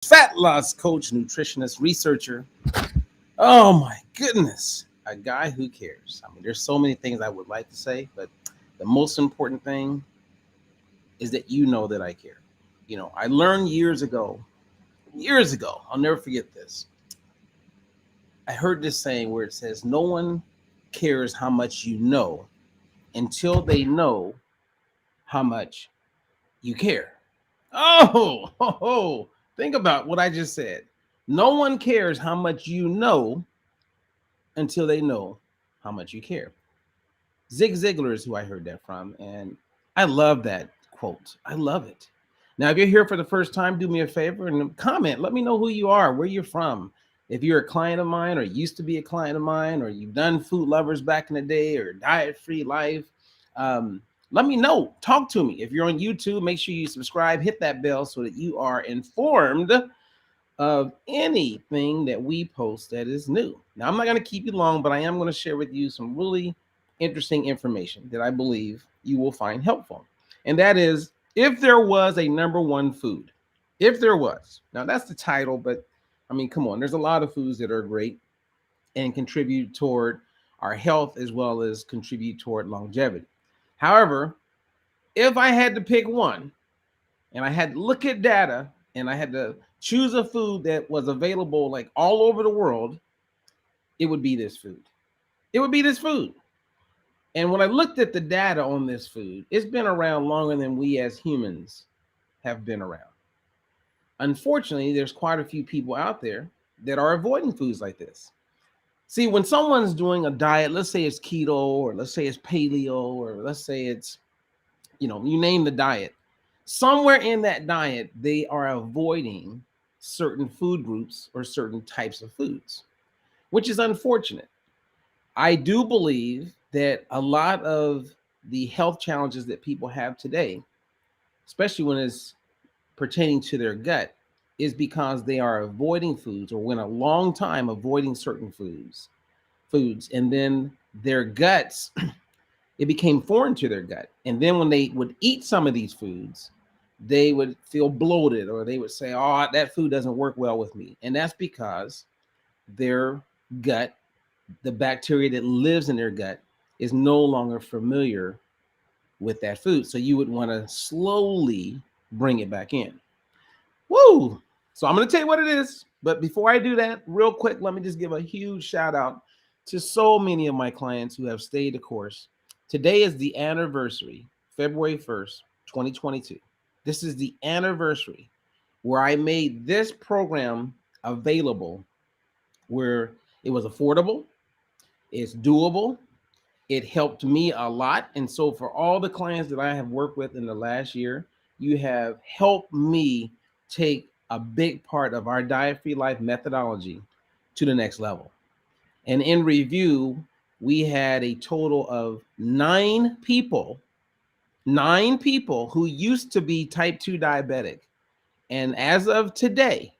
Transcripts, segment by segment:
fat loss coach, nutritionist, researcher. Oh my goodness, a guy who cares. I mean, there's so many things I would like to say, but the most important thing is that you know that I care. I learned years ago, I'll never forget this. I heard this saying where it says, no one cares how much you know until they know how much you care. Think about what I just said. No one cares how much you know until they know how much you care. Zig Ziglar is who I heard that from, and I love that quote. I love it. Now, if you're here for the first time, do me a favor and comment. Let me know who you are, where you're from. If you're a client of mine, or used to be a client of mine, or you've done Food Lovers back in the day, or Diet Free Life, let me know. Talk to me. If you're on YouTube, make sure you subscribe, hit that bell so that you are informed of anything that we post that is new. Now, I'm not going to keep you long, but I am going to share with you some really interesting information that I believe you will find helpful. And that is, if there was a number one food, if there was, now that's the title, but I mean, come on, there's a lot of foods that are great and contribute toward our health as well as contribute toward longevity. However, if I had to pick one and I had to look at data and I had to choose a food that was available like all over the world, it would be this food. It would be this food. And when I looked at the data on this food, it's been around longer than we as humans have been around. Unfortunately, there's quite a few people out there that are avoiding foods like this. See, when someone's doing a diet, let's say it's keto, or let's say it's paleo, or let's say it's, you name the diet, somewhere in that diet, they are avoiding certain food groups or certain types of foods, which is unfortunate. I do believe that a lot of the health challenges that people have today, especially when it's pertaining to their gut, is because they are avoiding foods or went a long time avoiding certain foods, and then their guts, it became foreign to their gut. And then when they would eat some of these foods, they would feel bloated, or they would say, oh, that food doesn't work well with me. And that's because their gut, the bacteria that lives in their gut, is no longer familiar with that food. So you would want to slowly bring it back in. Woo! So I'm going to tell you what it is. But before I do that, real quick, let me just give a huge shout out to so many of my clients who have stayed the course. Today is the anniversary, February 1st, 2022. This is the anniversary where I made this program available, where it was affordable, it's doable, it helped me a lot. And so for all the clients that I have worked with in the last year, you have helped me take a big part of our diet-free life methodology to the next level. And in review, we had a total of 9 people who used to be type 2 diabetic. And as of today,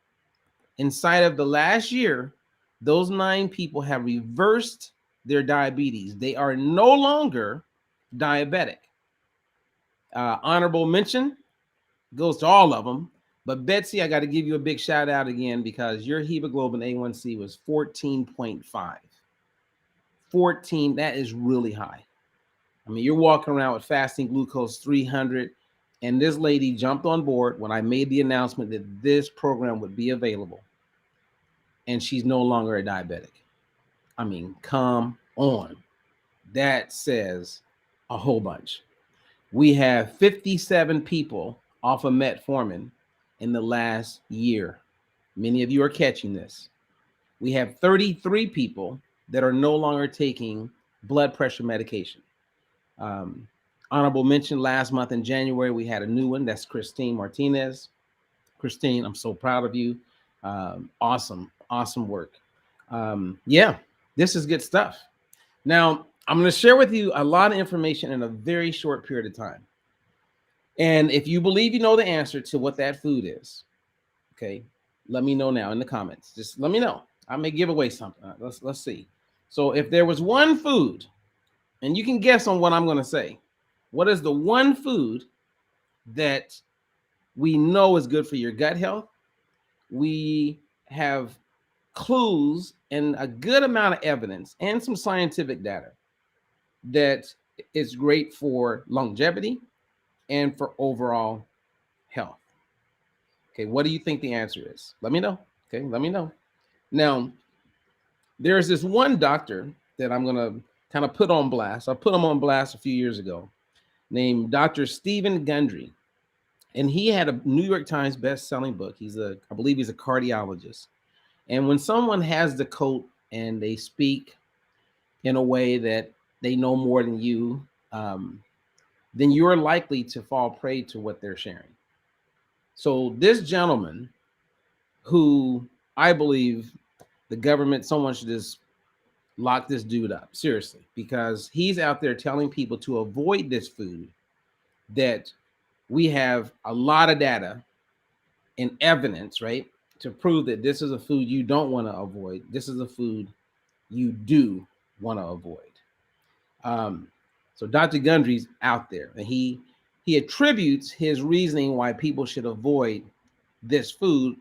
inside of the last year, those 9 people have reversed their diabetes. They are no longer diabetic. Honorable mention goes to all of them. But Betsy, I got to give you a big shout out again, because your hemoglobin A1C was 14.5. 14, that is really high. I mean, you're walking around with fasting glucose 300, and this lady jumped on board when I made the announcement that this program would be available, and she's no longer a diabetic. I mean, come on. That says a whole bunch. We have 57 people off of metformin in the last year. Many of you are catching this. We have 33 people that are no longer taking blood pressure medication. Honorable mention, last month in January, we had a new one. That's Christine Martinez. Christine, I'm so proud of you. Awesome work. Yeah, this is good stuff. Now, I'm going to share with you a lot of information in a very short period of time. And if you believe you know the answer to what that food is, okay, let me know now in the comments. Just let me know. I may give away something. Let's see. So if there was one food, and you can guess on what I'm going to say, what is the one food that we know is good for your gut health? we have clues and a good amount of evidence and some scientific data that it's great for longevity and for overall health. Okay, what do you think the answer is? Let me know. Okay, let me know. Now, there's this one doctor that I'm going to kind of put on blast. I put him on blast a few years ago, named Dr. Stephen Gundry. And he had a New York Times best-selling book. I believe he's a cardiologist. And when someone has the coat and they speak in a way that they know more than you, then you're likely to fall prey to what they're sharing. So this gentleman, who I believe the government, someone should just lock this dude up, seriously, because he's out there telling people to avoid this food that we have a lot of data and evidence, right, to prove that this is a food you don't want to avoid. This is a food you do want to avoid. So Dr. Gundry's out there, and he attributes his reasoning why people should avoid this food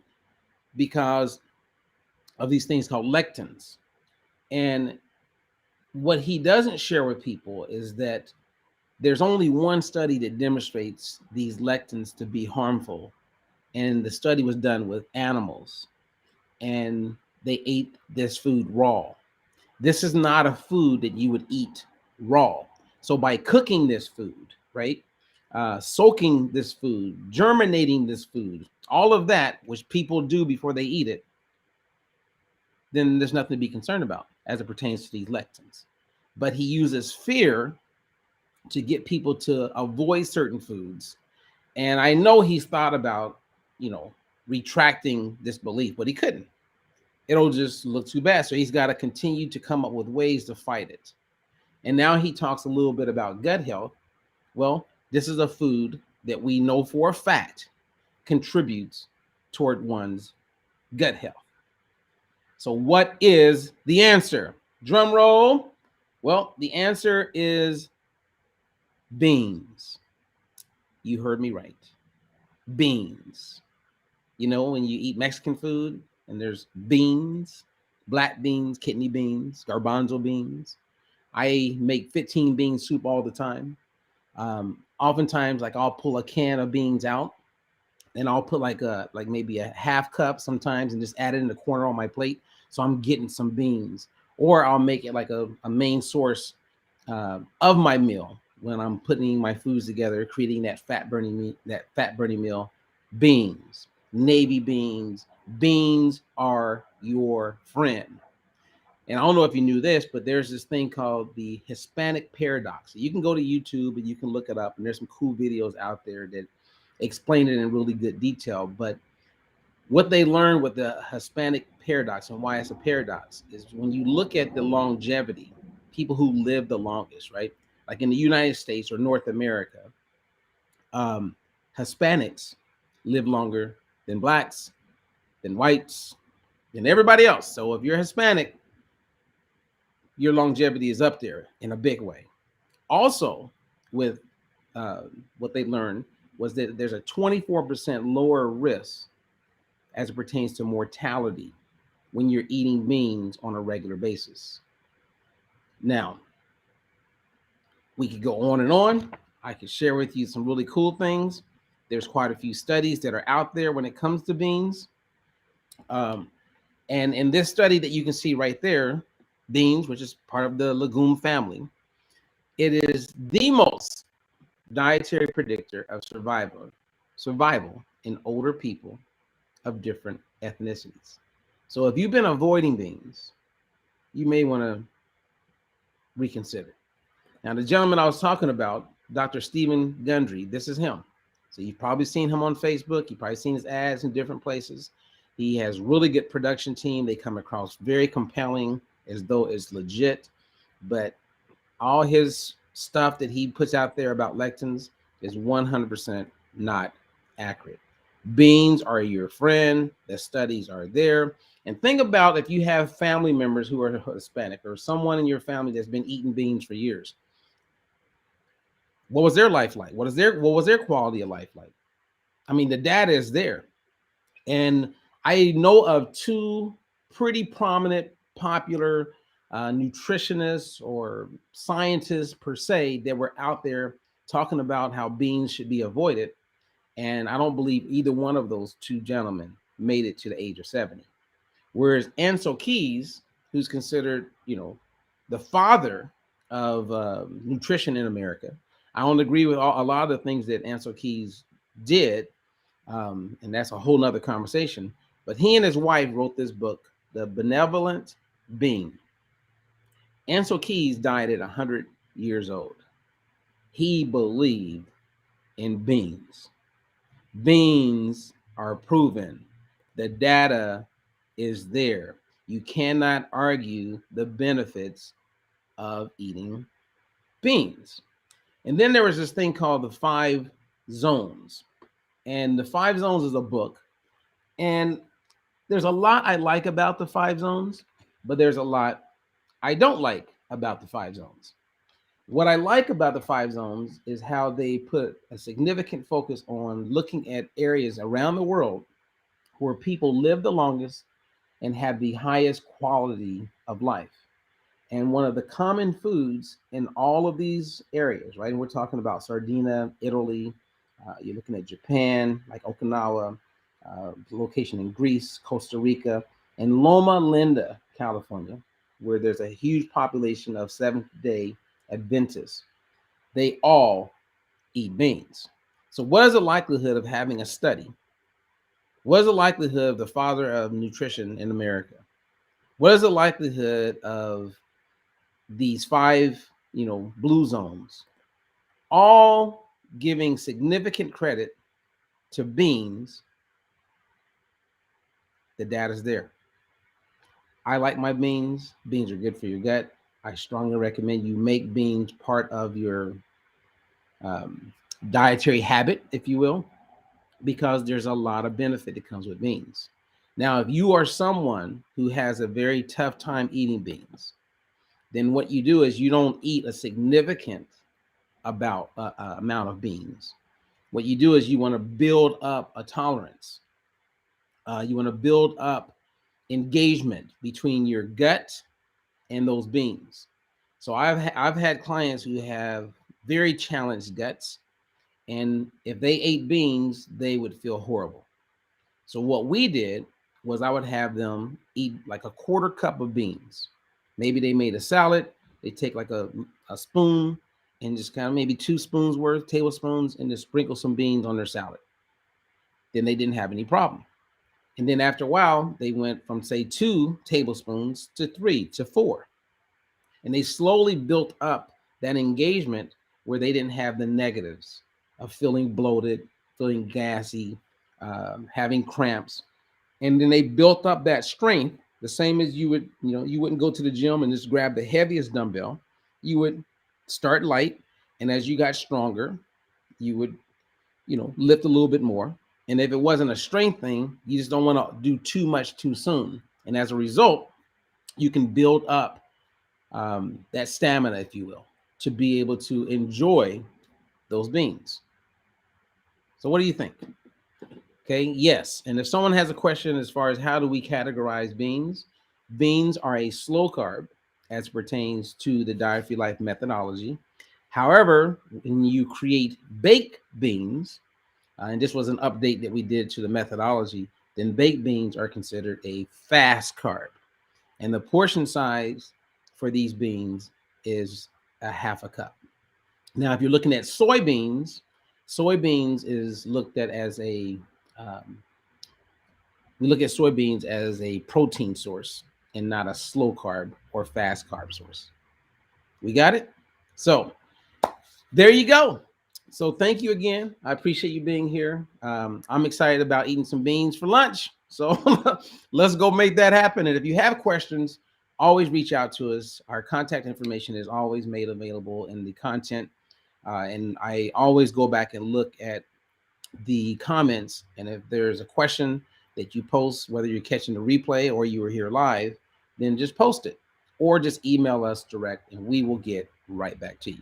because of these things called lectins. And what he doesn't share with people is that there's only one study that demonstrates these lectins to be harmful, and the study was done with animals, and they ate this food raw. This is not a food that you would eat raw. So by cooking this food, right, soaking this food, germinating this food, all of that, which people do before they eat it, then there's nothing to be concerned about as it pertains to these lectins. But he uses fear to get people to avoid certain foods. And I know he's thought about, retracting this belief, but he couldn't. It'll just look too bad. So he's got to continue to come up with ways to fight it. And now he talks a little bit about gut health. Well, this is a food that we know for a fact contributes toward one's gut health. So what is the answer? Drum roll. Well, the answer is beans. You heard me right. Beans. When you eat Mexican food and there's beans, black beans, kidney beans, garbanzo beans. I make 15 bean soup all the time. Oftentimes, I'll pull a can of beans out and I'll put maybe a half cup sometimes and just add it in the corner on my plate. So I'm getting some beans, or I'll make it like a main source of my meal when I'm putting my foods together, creating that fat burning meal. Beans, navy beans. Beans are your friend. And I don't know if you knew this, but there's this thing called the Hispanic paradox. You can go to YouTube and you can look it up, and there's some cool videos out there that explain it in really good detail. But what they learned with the Hispanic paradox and why it's a paradox is when you look at the longevity, people who live the longest, right? Like in the United States or North America, Hispanics live longer than blacks, than whites, than everybody else. So if you're Hispanic, your longevity is up there in a big way. Also, with what they learned was that there's a 24% lower risk as it pertains to mortality when you're eating beans on a regular basis. Now, we could go on and on. I could share with you some really cool things. There's quite a few studies that are out there when it comes to beans. And in this study that you can see right there, beans, which is part of the legume family, it is the most dietary predictor of survival in older people of different ethnicities. So if you've been avoiding beans, you may want to reconsider. Now, the gentleman I was talking about, Dr. Stephen Gundry, this is him. So you've probably seen him on Facebook. You've probably seen his ads in different places. He has really good production team. They come across very compelling, as though it's legit. But all his stuff that he puts out there about lectins is 100% not accurate. Beans are your friend. The studies are there. And think about if you have family members who are Hispanic or someone in your family that's been eating beans for years. What was their life like? What was their quality of life like? I mean, the data is there. And I know of two pretty prominent, popular nutritionists or scientists per se that were out there talking about how beans should be avoided. And I don't believe either one of those two gentlemen made it to the age of 70. Whereas Ansel Keys, who's considered, the father of nutrition in America, I don't agree with a lot of the things that Ansel Keys did, and that's a whole nother conversation. But he and his wife wrote this book, The Benevolent Being. Ansel Keys died at 100 years old. He believed in beans. Beans are proven. The data is there. You cannot argue the benefits of eating beans. And then there was this thing called the 5 zones. And the 5 zones is a book. And there's a lot I like about the 5 zones, but there's a lot I don't like about the 5 zones. What I like about the 5 zones is how they put a significant focus on looking at areas around the world where people live the longest and have the highest quality of life. And one of the common foods in all of these areas, right? And we're talking about Sardinia, Italy, you're looking at Japan, like Okinawa, location in Greece, Costa Rica, and Loma Linda, California, where there's a huge population of Seventh-day Adventists. They all eat beans. So, what is the likelihood of having a study? What is the likelihood of the father of nutrition in America? What is the likelihood of these 5 blue zones all giving significant credit to beans? The data's there. I like my beans. Beans are good for your gut. I strongly recommend you make beans part of your um, dietary habit, if you will, because there's a lot of benefit that comes with beans. Now, if you are someone who has a very tough time eating beans, then what you do is you don't eat a significant amount of beans. What you do is you want to build up a tolerance. You want to build up engagement between your gut and those beans. So I've had clients who have very challenged guts, and if they ate beans, they would feel horrible. So what we did was I would have them eat like a quarter cup of beans. Maybe they made a salad. They take like a spoon and just kind of maybe 2 spoons worth, tablespoons, and just sprinkle some beans on their salad. Then they didn't have any problem. And then after a while, they went from say 2 tablespoons to 3 to 4. And they slowly built up that engagement where they didn't have the negatives of feeling bloated, feeling gassy, having cramps. And then they built up that strength, the same as you wouldn't go to the gym and just grab the heaviest dumbbell. You would start light, and as you got stronger, you would, lift a little bit more. And if it wasn't a strength thing, you just don't want to do too much too soon. And as a result, you can build up that stamina, if you will, to be able to enjoy those beans. So what do you think? Okay, yes. And if someone has a question as far as how do we categorize beans, beans are a slow carb as pertains to the Diet for Life methodology. However, when you create baked beans, and this was an update that we did to the methodology, then baked beans are considered a fast carb. And the portion size for these beans is a half a cup. Now, if you're looking at soybeans is looked at as we look at soybeans as a protein source and not a slow carb or fast carb source. We got it? So there you go. So thank you again. I appreciate you being here. I'm excited about eating some beans for lunch. So let's go make that happen. And if you have questions, always reach out to us. Our contact information is always made available in the content. And I always go back and look at the comments. And if there's a question that you post, whether you're catching the replay or you were here live, then just post it or just email us direct and we will get right back to you.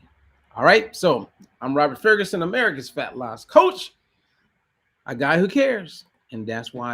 All right. So I'm Robert Ferguson, America's Fat Loss Coach, a guy who cares. And that's why